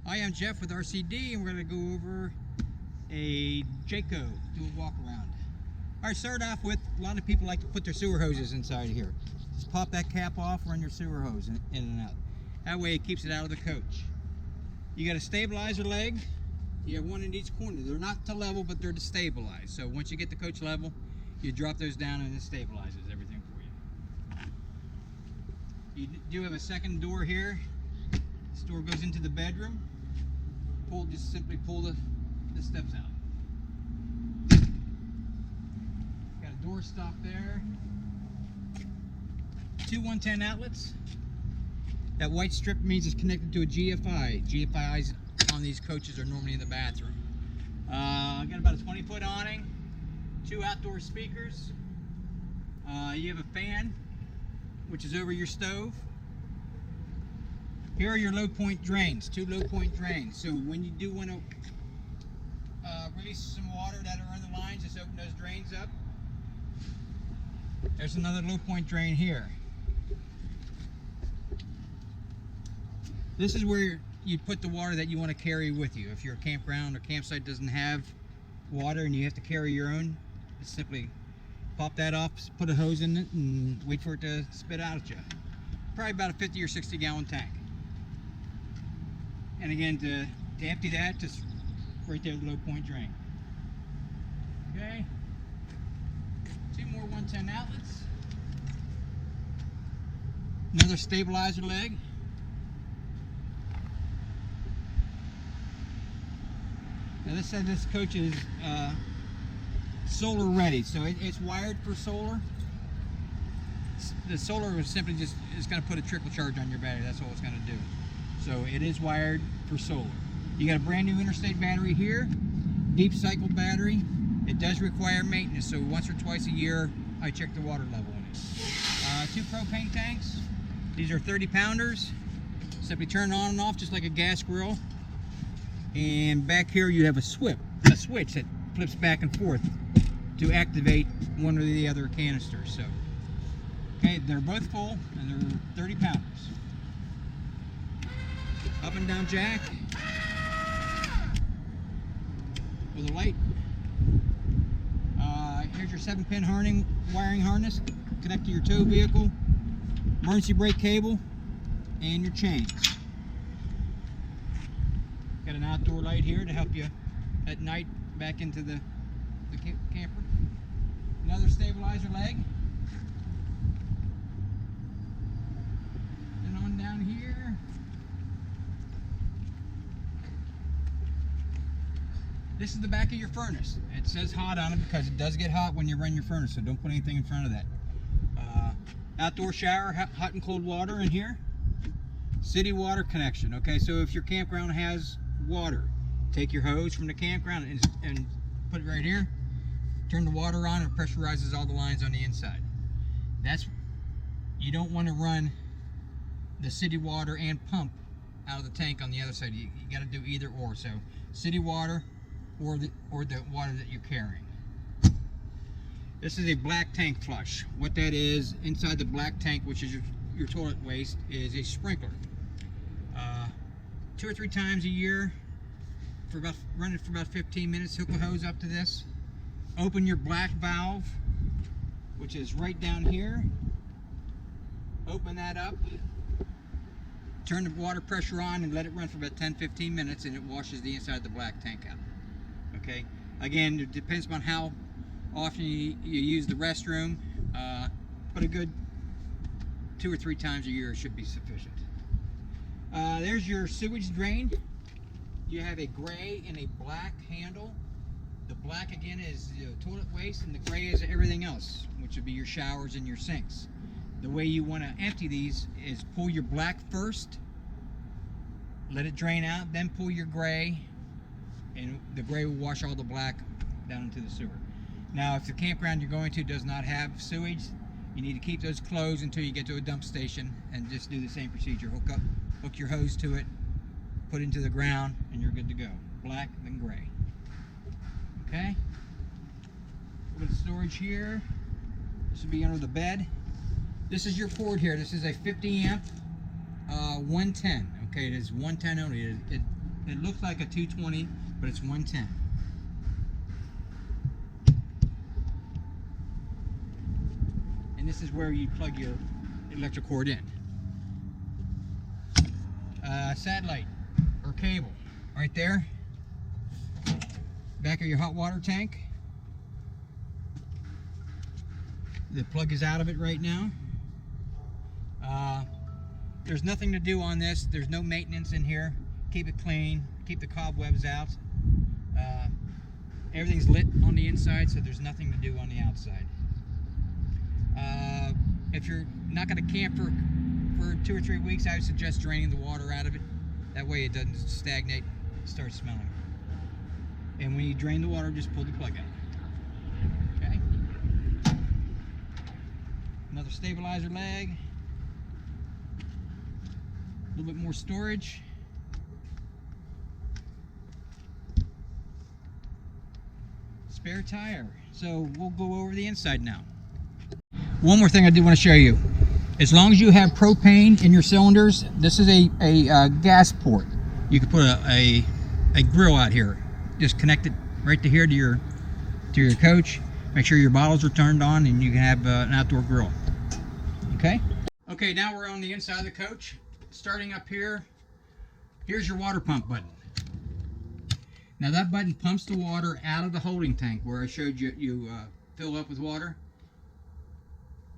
Hi, I'm Jeff with RCD, and we're going to go over a Jayco, do a walk around. All right, start off with, a lot of people like to put their sewer hoses inside of here. Just pop that cap off, run your sewer hose in and out. That way it keeps it out of the coach. You got a stabilizer leg. You have one in each corner. They're not to level, but they're to stabilize. So once you get the coach level, you drop those down and it stabilizes everything for you. You do have a second door here. This door goes into the bedroom. Just simply pull the steps out. Got a door stop there. Two 110 outlets. That white strip means it's connected to a GFI. GFIs on these coaches are normally in the bathroom. I got about a 20-foot awning, two outdoor speakers. You have a fan, which is over your stove. Here are your low point drains, two low point drains. So when you do want to release some water that are on the lines, just open those drains up. There's another low point drain here. This is where you put the water that you want to carry with you. If your campground or campsite doesn't have water and you have to carry your own, just simply pop that off, put a hose in it, and wait for it to spit out at you. Probably about a 50 or 60 gallon tank. And again, to empty that, just right there, the low point drain. Okay. Two more 110 outlets. Another stabilizer leg. Now this coach is solar ready, so it's wired for solar. The solar is simply just going to put a trickle charge on your battery. That's all it's going to do. So it is wired for solar. You got a brand new interstate battery here, deep cycle battery. It does require maintenance, so once or twice a year I check the water level in it. Two propane tanks. These are 30 pounders. Simply turn on and off just like a gas grill. And back here you have a switch that flips back and forth to activate one or the other canisters. So, okay, they're both full and they're 30 pounders. Up and down jack with a light. Here's your 7-pin wiring harness. Connect to your tow vehicle, emergency brake cable, and your chains. Got an outdoor light here to help you at night back into the camper. Another stabilizer leg. And on down here. This is the back of your furnace. It says hot on it because it does get hot when you run your furnace, so don't put anything in front of that. Outdoor shower, hot and cold water in here. City water connection. Okay, so if your campground has water, take your hose from the campground and put it right here. Turn the water on and it pressurizes all the lines on the inside. You don't want to run the city water and pump out of the tank on the other side. You got to do either or. So city water or the water that you're carrying. This is a black tank flush. What that is, inside the black tank, which is your toilet waste, is a sprinkler. 2 or 3 times a year, run it for about 15 minutes, hook a hose up to this. Open your black valve, which is right down here. Open that up. Turn the water pressure on and let it run for about 10-15 minutes, and it washes the inside of the black tank out. Okay. Again, it depends on how often you use the restroom, but a good 2 or 3 times a year should be sufficient. There's your sewage drain. You have a gray and a black handle. The black again is toilet waste, and the gray is everything else, which would be your showers and your sinks. The way you want to empty these is pull your black first, let it drain out, then pull your gray, and the gray will wash all the black down into the sewer. Now, if the campground you're going to does not have sewage, you need to keep those closed until you get to a dump station and just do the same procedure. Hook your hose to it, put it into the ground, and you're good to go. Black, then gray. Okay? Put the storage here. This will be under the bed. This is your cord here. This is a 50 amp 110. Okay, it is 110 only. It looks like a 220, but it's 110. And this is where you plug your electric cord in. Satellite or cable right there. Back of your hot water tank. The plug is out of it right now. There's nothing to do on this. There's no maintenance in here. Keep it clean. Keep the cobwebs out. Everything's lit on the inside, so there's nothing to do on the outside. If you're not going to camp for 2 or 3 weeks, I would suggest draining the water out of it. That way it doesn't stagnate, start smelling. And when you drain the water, just pull the plug out. Okay. Another stabilizer leg. A little bit more storage. Spare tire. So we'll go over the inside now. One more thing I do want to show you. As long as you have propane in your cylinders, this is a gas port. You can put a grill out here. Just connect it right to here to your coach. Make sure your bottles are turned on, and you can have an outdoor grill. Okay. Okay. Now we're on the inside of the coach. Starting up here, here's your water pump button. Now that button pumps the water out of the holding tank where I showed you fill up with water.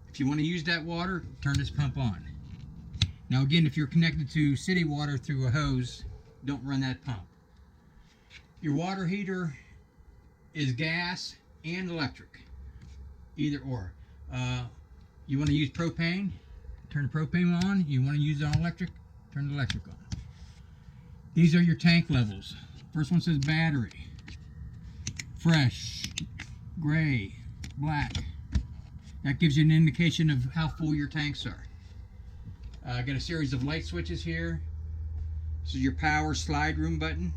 If you want to use that water, turn this pump on. Now again, if you're connected to city water through a hose, don't run that pump. Your water heater is gas and electric, either or. You want to use propane, turn the propane on. You want to use it on electric, turn the electric on. These are your tank levels. First one says battery, fresh, gray, black. That gives you an indication of how full your tanks are. Got a series of light switches here. This is your power slide room button.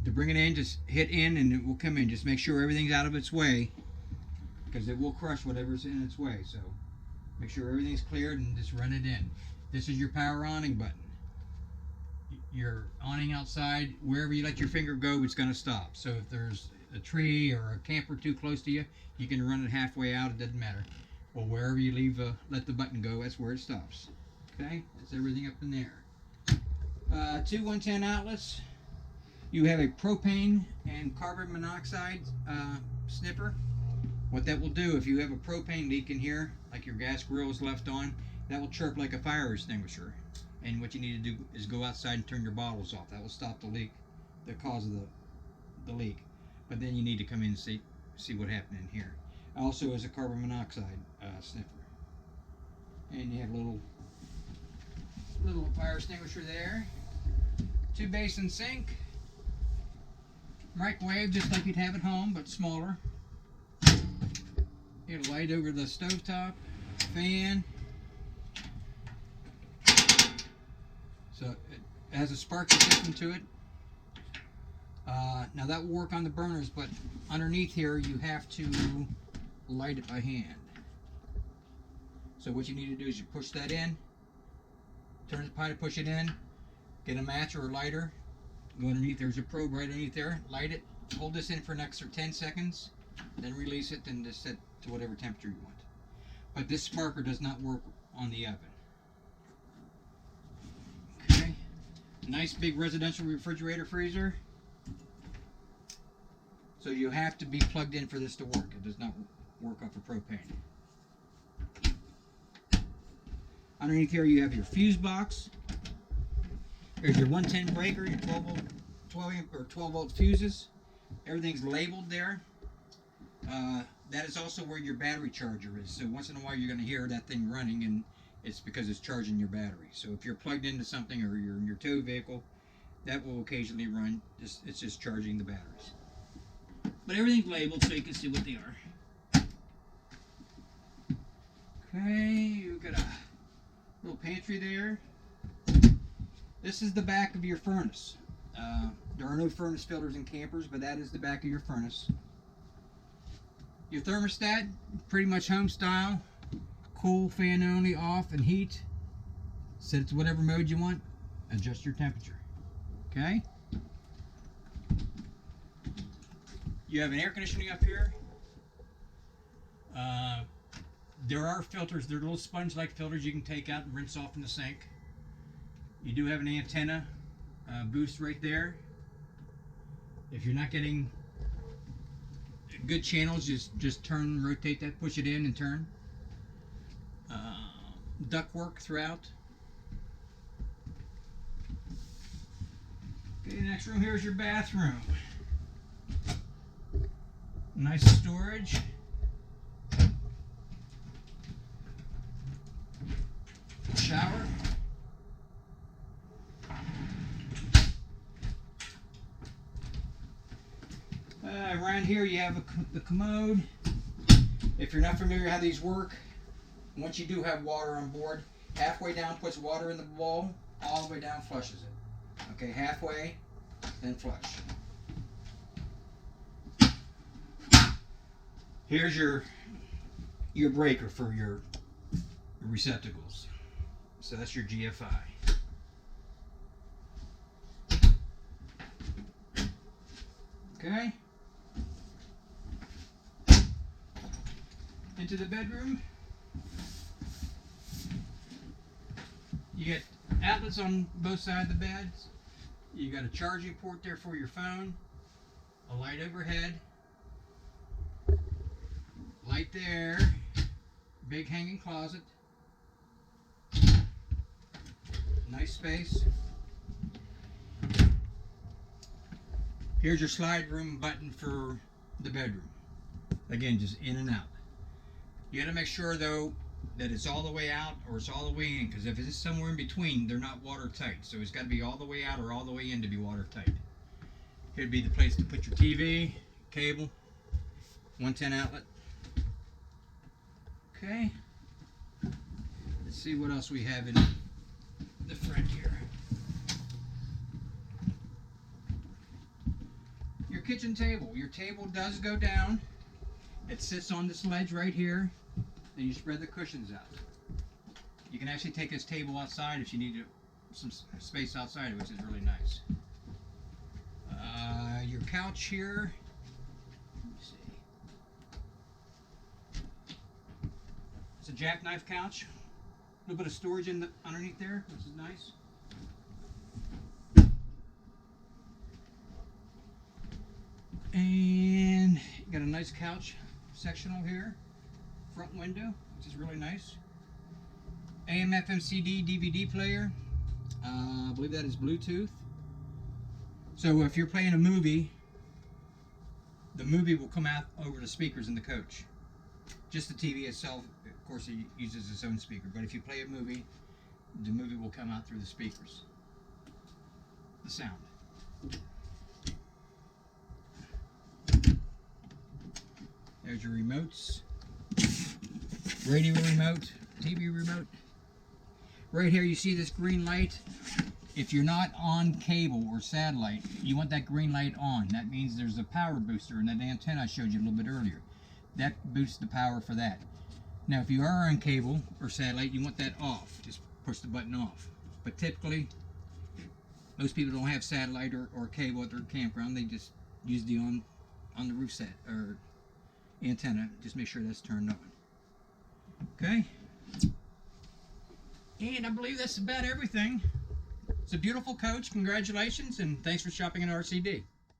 To bring it in, just hit in and it will come in. Just make sure everything's out of its way, because it will crush whatever's in its way. So make sure everything's cleared and just run it in. This is your power awning button. Your awning outside, wherever you let your finger go, it's going to stop. So if there's a tree or a camper too close to you, you can run it halfway out, it doesn't matter. Well, wherever you leave, let the button go, that's where it stops. Okay, that's everything up in there. 2 110 outlets. You have a propane and carbon monoxide snipper. What that will do, if you have a propane leak in here, like your gas grill is left on, that will chirp like a fire extinguisher. And what you need to do is go outside and turn your bottles off. That will stop the leak, the cause of the leak. But then you need to come in and see what happened in here. Also is a carbon monoxide sniffer. And you have a little fire extinguisher there. 2 basin sink. Microwave just like you'd have at home, but smaller. You have a light over the stovetop. Fan. So it has a sparkler system to it. Now that will work on the burners, but underneath here you have to light it by hand. So what you need to do is you push that in, turn the pie to push it in, get a match or a lighter, go underneath, there's a probe right underneath there, light it, hold this in for an extra 10 seconds, then release it, then just set to whatever temperature you want. But this sparker does not work on the oven. Okay, nice big residential refrigerator freezer. So you have to be plugged in for this to work. It does not work off of propane. Underneath here you have your fuse box. There's your 110 breaker, your 12 volt fuses. Everything's labeled there. That is also where your battery charger is. So once in a while you're going to hear that thing running, and it's because it's charging your battery. So if you're plugged into something or you're in your tow vehicle, that will occasionally run. It's just charging the batteries. But everything's labeled so you can see what they are. Okay, you've got a little pantry there. This is the back of your furnace. There are no furnace filters in campers, but that is the back of your furnace. Your thermostat, pretty much home style. Cool, fan only, off, and heat. Set it to whatever mode you want. Adjust your temperature. Okay. You have an air conditioning up here. There are filters. They're little sponge-like filters you can take out and rinse off in the sink. You do have an antenna boost right there. If you're not getting good channels, just turn, rotate that, push it in and turn. Duct work throughout. Okay, the next room here is your bathroom. Nice storage. Shower. Around here you have the Commode. If you're not familiar how these work, once you do have water on board, halfway down puts water in the bowl, all the way down flushes it. Okay, halfway, then flush. Here's your breaker for your receptacles. So that's your GFI. Okay. Into the bedroom. You get outlets on both sides of the beds. You got a charging port there for your phone. A light overhead. Light there. Big hanging closet. Nice space. Here's your slide room button for the bedroom. Again, just in and out. You got to make sure though that it's all the way out or it's all the way in, because if it's somewhere in between, they're not watertight. So it's got to be all the way out or all the way in to be watertight. Here'd be the place to put your TV, cable, 110 outlet. Okay. Let's see what else we have in the front here. Your kitchen table. Your table does go down. It sits on this ledge right here. Then you spread the cushions out. You can actually take this table outside if you need some space outside, which is really nice. Your couch here. Let me see. It's a jackknife couch. A little bit of storage in underneath there, which is nice. And you got a nice couch sectional here. Front window, which is really nice. AM, FM, CD, DVD player. I believe that is Bluetooth. So if you're playing a movie, the movie will come out over the speakers in the coach. Just the TV itself, of course, it uses its own speaker. But if you play a movie, the movie will come out through the speakers. The sound. There's your remotes. Radio remote, TV remote. Right here you see this green light. If you're not on cable or satellite, you want that green light on. That means there's a power booster in that antenna I showed you a little bit earlier. That boosts the power for that. Now if you are on cable or satellite, you want that off. Just push the button off. But typically, most people don't have satellite or cable at their campground. They just use the on the roof set or antenna. Just make sure that's turned on. Okay, and I believe that's about everything. It's a beautiful coach. Congratulations, and thanks for shopping at RCD.